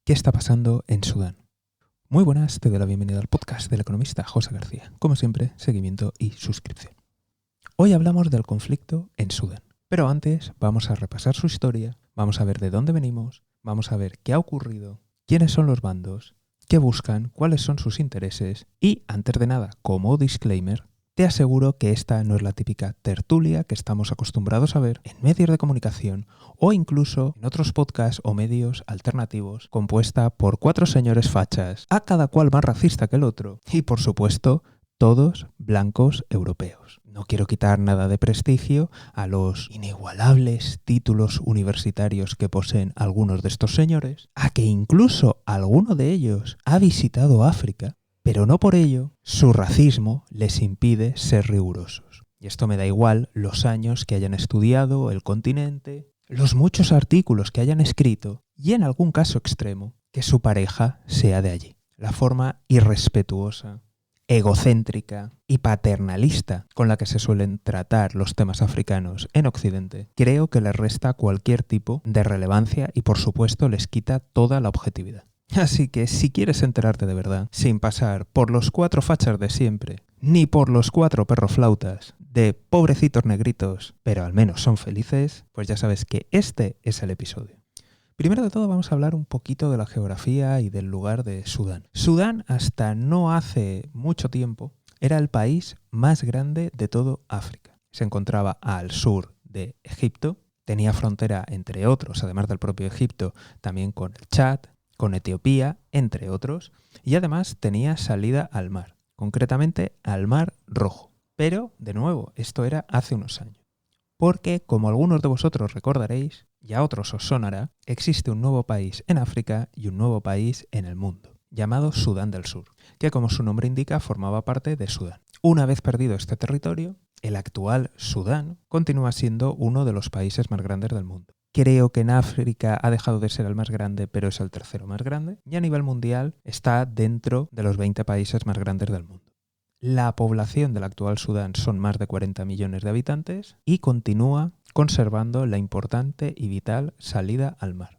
¿Qué está pasando en Sudán? Muy buenas, te doy la bienvenida al podcast del economista José García. Como siempre, seguimiento y suscripción. Hoy hablamos del conflicto en Sudán, pero antes vamos a repasar su historia, vamos a ver de dónde venimos, vamos a ver qué ha ocurrido, quiénes son los bandos, qué buscan, cuáles son sus intereses y, antes de nada, como disclaimer, te aseguro que esta no es la típica tertulia que estamos acostumbrados a ver en medios de comunicación o incluso en otros podcasts o medios alternativos compuesta por 4 señores fachas, a cada cual más racista que el otro y, por supuesto, todos blancos europeos. No quiero quitar nada de prestigio a los inigualables títulos universitarios que poseen algunos de estos señores, a que incluso alguno de ellos ha visitado África, pero no por ello su racismo les impide ser rigurosos. Y esto me da igual los años que hayan estudiado el continente, los muchos artículos que hayan escrito y en algún caso extremo que su pareja sea de allí. La forma irrespetuosa, egocéntrica y paternalista con la que se suelen tratar los temas africanos en Occidente, creo que les resta cualquier tipo de relevancia y por supuesto les quita toda la objetividad. Así que si quieres enterarte de verdad, sin pasar por los 4 fachas de siempre, ni por los 4 perroflautas de pobrecitos negritos, pero al menos son felices, pues ya sabes que este es el episodio. Primero de todo vamos a hablar un poquito de la geografía y del lugar de Sudán. Sudán hasta no hace mucho tiempo era el país más grande de todo África. Se encontraba al sur de Egipto, tenía frontera entre otros, además del propio Egipto, también con el Chad, con Etiopía, entre otros, y además tenía salida al mar, concretamente al Mar Rojo. Pero, de nuevo, esto era hace unos años. Porque, como algunos de vosotros recordaréis, y a otros os sonará, existe un nuevo país en África y un nuevo país en el mundo, llamado Sudán del Sur, que como su nombre indica formaba parte de Sudán. Una vez perdido este territorio, el actual Sudán continúa siendo uno de los países más grandes del mundo. Creo que en África ha dejado de ser el más grande, pero es el tercero más grande, y a nivel mundial está dentro de los 20 países más grandes del mundo. La población del actual Sudán son más de 40 millones de habitantes y continúa conservando la importante y vital salida al mar.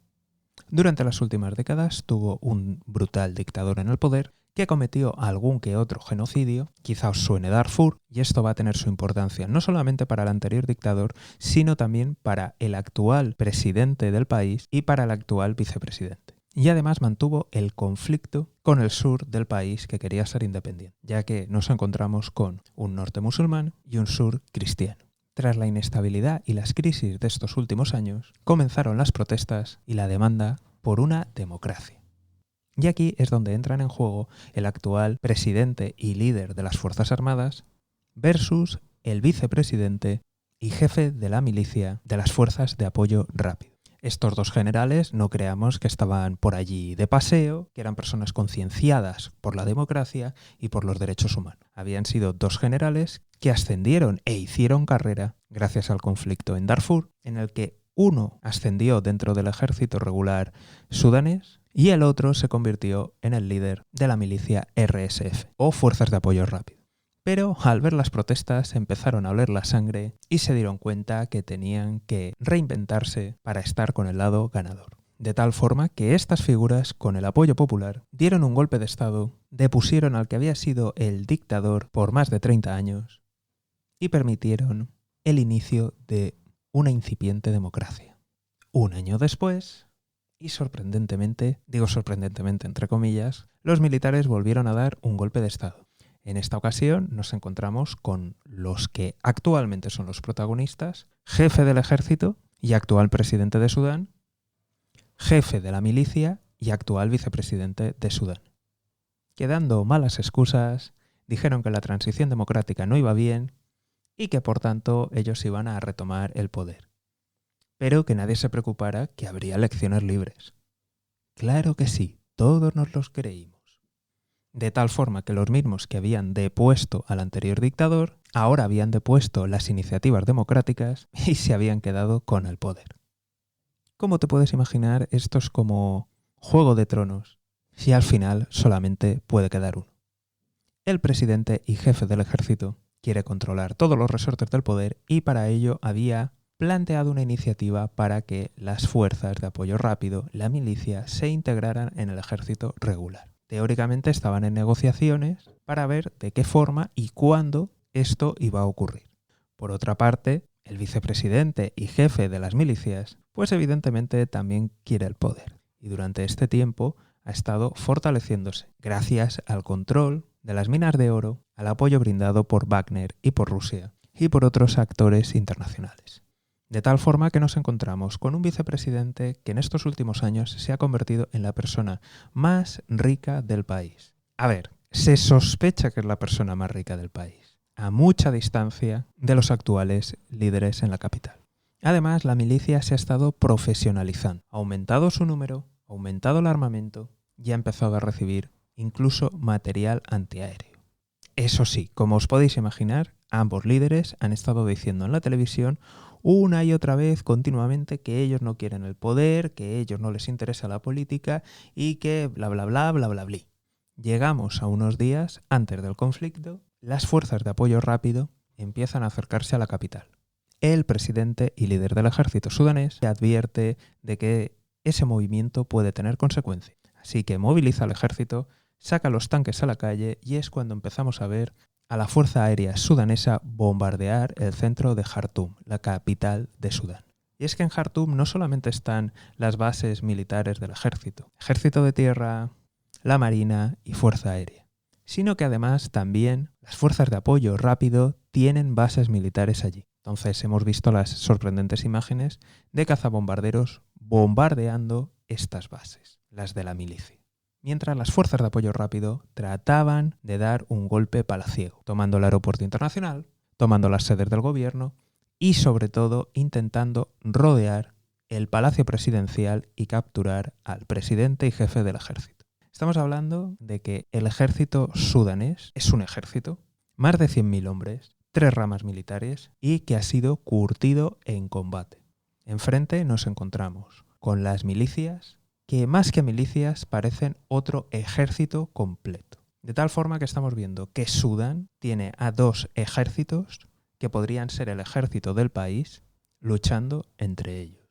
Durante las últimas décadas tuvo un brutal dictador en el poder que cometió algún que otro genocidio, quizá os suene Darfur, y esto va a tener su importancia no solamente para el anterior dictador, sino también para el actual presidente del país y para el actual vicepresidente. Y además mantuvo el conflicto con el sur del país que quería ser independiente, ya que nos encontramos con un norte musulmán y un sur cristiano. Tras la inestabilidad y las crisis de estos últimos años, comenzaron las protestas y la demanda por una democracia. Y aquí es donde entran en juego el actual presidente y líder de las Fuerzas Armadas versus el vicepresidente y jefe de la milicia de las Fuerzas de Apoyo Rápido. Estos dos generales no creamos que estaban por allí de paseo, que eran personas concienciadas por la democracia y por los derechos humanos. Habían sido 2 generales que ascendieron e hicieron carrera gracias al conflicto en Darfur, en el que uno ascendió dentro del ejército regular sudanés y el otro se convirtió en el líder de la milicia RSF, o Fuerzas de Apoyo Rápido. Pero al ver las protestas empezaron a oler la sangre y se dieron cuenta que tenían que reinventarse para estar con el lado ganador. De tal forma que estas figuras, con el apoyo popular, dieron un golpe de estado, depusieron al que había sido el dictador por más de 30 años y permitieron el inicio de una incipiente democracia. Un año después, y sorprendentemente, digo sorprendentemente entre comillas, los militares volvieron a dar un golpe de estado. En esta ocasión nos encontramos con los que actualmente son los protagonistas, jefe del ejército y actual presidente de Sudán, jefe de la milicia y actual vicepresidente de Sudán. Que dando malas excusas, dijeron que la transición democrática no iba bien y que por tanto ellos iban a retomar el poder. Pero que nadie se preocupara que habría elecciones libres. Claro que sí, todos nos los creímos. De tal forma que los mismos que habían depuesto al anterior dictador, ahora habían depuesto las iniciativas democráticas y se habían quedado con el poder. Como te puedes imaginar, esto es como Juego de Tronos, si al final solamente puede quedar uno. El presidente y jefe del ejército quiere controlar todos los resortes del poder y para ello había planteado una iniciativa para que las fuerzas de apoyo rápido, la milicia, se integraran en el ejército regular. Teóricamente estaban en negociaciones para ver de qué forma y cuándo esto iba a ocurrir. Por otra parte, el vicepresidente y jefe de las milicias, pues evidentemente también quiere el poder. Y durante este tiempo ha estado fortaleciéndose gracias al control de las minas de oro, al apoyo brindado por Wagner y por Rusia y por otros actores internacionales. De tal forma que nos encontramos con un vicepresidente que en estos últimos años se ha convertido en la persona más rica del país. A ver, se sospecha que es la persona más rica del país, a mucha distancia de los actuales líderes en la capital. Además, la milicia se ha estado profesionalizando, ha aumentado su número, ha aumentado el armamento y ha empezado a recibir incluso material antiaéreo. Eso sí, como os podéis imaginar, ambos líderes han estado diciendo en la televisión una y otra vez continuamente que ellos no quieren el poder, que a ellos no les interesa la política y que bla bla bla bla bla bla. Llegamos a unos días antes del conflicto, las fuerzas de apoyo rápido empiezan a acercarse a la capital. El presidente y líder del ejército sudanés advierte de que ese movimiento puede tener consecuencias. Así que moviliza al ejército, saca los tanques a la calle y es cuando empezamos a ver a la Fuerza Aérea Sudanesa bombardear el centro de Jartum, la capital de Sudán. Y es que en Jartum no solamente están las bases militares del ejército de tierra, la marina y Fuerza Aérea, sino que además también las fuerzas de apoyo rápido tienen bases militares allí. Entonces hemos visto las sorprendentes imágenes de cazabombarderos bombardeando estas bases, las de la milicia. Mientras las fuerzas de apoyo rápido trataban de dar un golpe palaciego, tomando el aeropuerto internacional, tomando las sedes del gobierno y sobre todo intentando rodear el palacio presidencial y capturar al presidente y jefe del ejército. Estamos hablando de que el ejército sudanés es un ejército, más de 100.000 hombres, 3 ramas militares y que ha sido curtido en combate. Enfrente nos encontramos con las milicias, que más que milicias parecen otro ejército completo. De tal forma que estamos viendo que Sudán tiene a 2 ejércitos que podrían ser el ejército del país luchando entre ellos.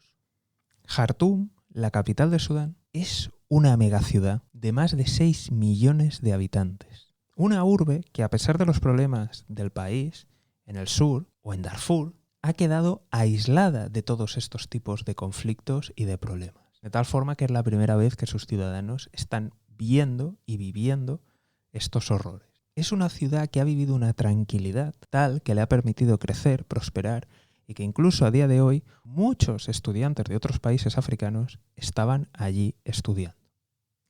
Jartum, la capital de Sudán, es una megaciudad de más de 6 millones de habitantes. Una urbe que, a pesar de los problemas del país, en el sur o en Darfur, ha quedado aislada de todos estos tipos de conflictos y de problemas. De tal forma que es la primera vez que sus ciudadanos están viendo y viviendo estos horrores. Es una ciudad que ha vivido una tranquilidad tal que le ha permitido crecer, prosperar y que incluso a día de hoy muchos estudiantes de otros países africanos estaban allí estudiando.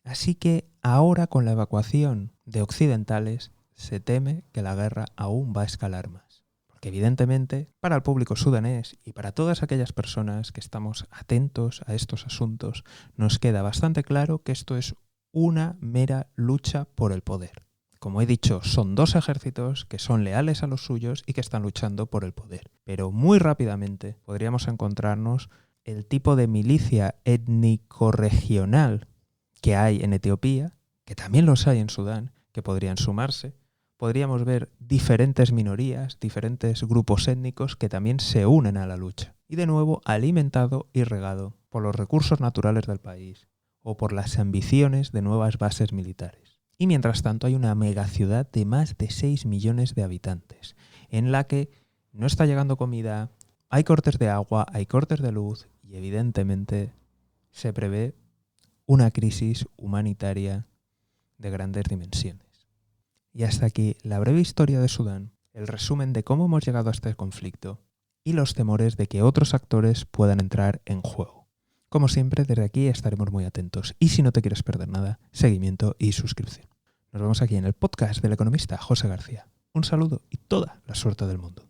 Así que ahora con la evacuación de occidentales se teme que la guerra aún va a escalar más. Porque evidentemente para el público sudanés y para todas aquellas personas que estamos atentos a estos asuntos nos queda bastante claro que esto es una mera lucha por el poder. Como he dicho, son 2 ejércitos que son leales a los suyos y que están luchando por el poder. Pero muy rápidamente podríamos encontrarnos el tipo de milicia étnico-regional que hay en Etiopía, que también los hay en Sudán, que podrían sumarse. Podríamos ver diferentes minorías, diferentes grupos étnicos que también se unen a la lucha. Y de nuevo alimentado y regado por los recursos naturales del país o por las ambiciones de nuevas bases militares. Y mientras tanto hay una megaciudad de más de 6 millones de habitantes, en la que no está llegando comida, hay cortes de agua, hay cortes de luz y evidentemente se prevé una crisis humanitaria de grandes dimensiones. Y hasta aquí la breve historia de Sudán, el resumen de cómo hemos llegado a este conflicto y los temores de que otros actores puedan entrar en juego. Como siempre, desde aquí estaremos muy atentos y si no te quieres perder nada, seguimiento y suscripción. Nos vemos aquí en el podcast del economista José García. Un saludo y toda la suerte del mundo.